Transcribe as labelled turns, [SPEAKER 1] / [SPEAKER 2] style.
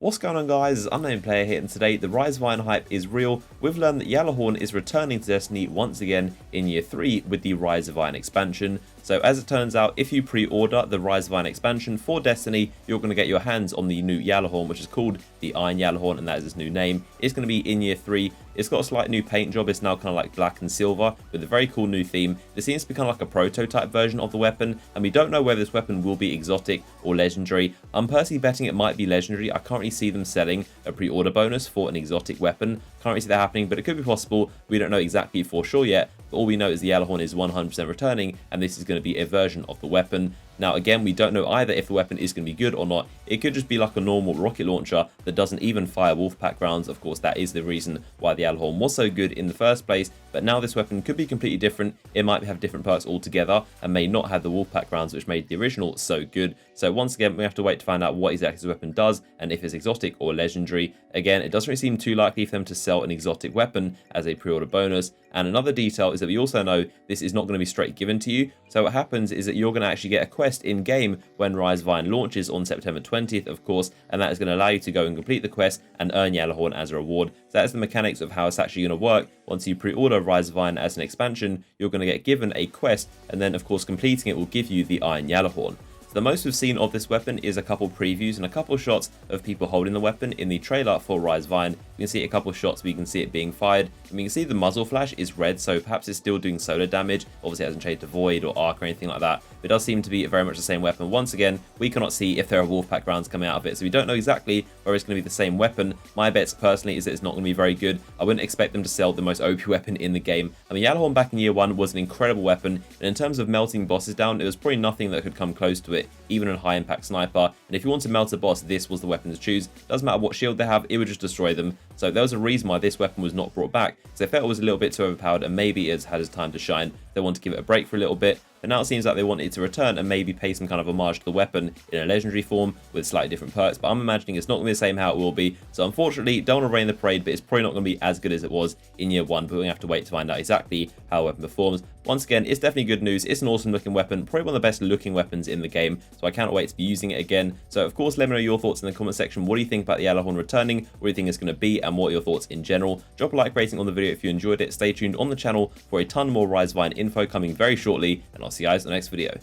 [SPEAKER 1] What's going on, guys? It's Unknown Player here, and today the Rise of Iron hype is real. We've learned that Gjallarhorn is returning to Destiny once again in Year 3 with the Rise of Iron expansion. So as it turns out, if you pre-order the Rise of Iron expansion for Destiny, you're going to get your hands on the new Gjallarhorn, which is called the Iron Gjallarhorn, and that is its new name. It's going to be in Year 3. It's got a slight new paint job. It's now kind of like black and silver with a very cool new theme. This seems to be kind of like a prototype version of the weapon, and we don't know whether this weapon will be exotic or legendary. I'm personally betting it might be legendary. I can't really see them selling a pre-order bonus for an exotic weapon. Can't really see that happening, but it could be possible. We don't know exactly for sure yet, but all we know is the Gjallarhorn is 100% returning, and this is going to be a version of the weapon. Now, again, we don't know either if the weapon is going to be good or not. It could just be like a normal rocket launcher that doesn't even fire Wolfpack rounds. Of course, that is the reason why the Gjallarhorn was so good in the first place. But now this weapon could be completely different. It might have different perks altogether and may not have the Wolfpack rounds, which made the original so good. So once again, we have to wait to find out what exactly this weapon does and if it's exotic or legendary. Again, it doesn't really seem too likely for them to sell an exotic weapon as a pre-order bonus. And another detail is that we also know this is not going to be straight given to you. So what happens is that you're going to actually get a quest in-game when Rise of Iron launches on September 20th, of course, and that is going to allow you to go and complete the quest and earn Gjallarhorn as a reward. So that is the mechanics of how it's actually going to work. Once you pre-order Rise of Iron as an expansion, you're going to get given a quest, and then, of course, completing it will give you the Iron Gjallarhorn. The most we've seen of this weapon is a couple previews and a couple shots of people holding the weapon in the trailer for Rise of Iron. You can see a couple shots where you can see it being fired, and we can see the muzzle flash is red, so perhaps it's still doing solar damage. Obviously it hasn't changed to Void or Arc or anything like that, but it does seem to be very much the same weapon. Once again, we cannot see if there are Wolfpack rounds coming out of it, so we don't know exactly whether it's going to be the same weapon. My bets personally is that it's not going to be very good. I wouldn't expect them to sell the most OP weapon in the game. I mean, Gjallarhorn back in Year 1 was an incredible weapon, and in terms of melting bosses down, it was probably nothing that could come close to it, even in high impact sniper. And if you want to melt a boss, this was the weapon to choose. Doesn't matter what shield they have, it would just destroy them. So there was a reason why this weapon was not brought back, because they felt it was a little bit too overpowered and maybe it's had its time to shine. They want to give it a break for a little bit, but now it seems like they want it to return and maybe pay some kind of homage to the weapon in a legendary form with slightly different perks. But I'm imagining it's not going to be the same how it will be. So unfortunately, don't want to rain the parade, but it's probably not going to be as good as it was in Year 1. But we're going to have to wait to find out exactly how a weapon performs. Once again, it's definitely good news. It's an awesome looking weapon, probably one of the best looking weapons in the game. So I cannot wait to be using it again. So of course, let me know your thoughts in the comment section. What do you think about the Gjallarhorn returning? What do you think it's going to be? And what are your thoughts in general? Drop a like rating on the video if you enjoyed it. Stay tuned on the channel for a ton more Rise of Iron info coming very shortly. And I'll see you guys in the next video.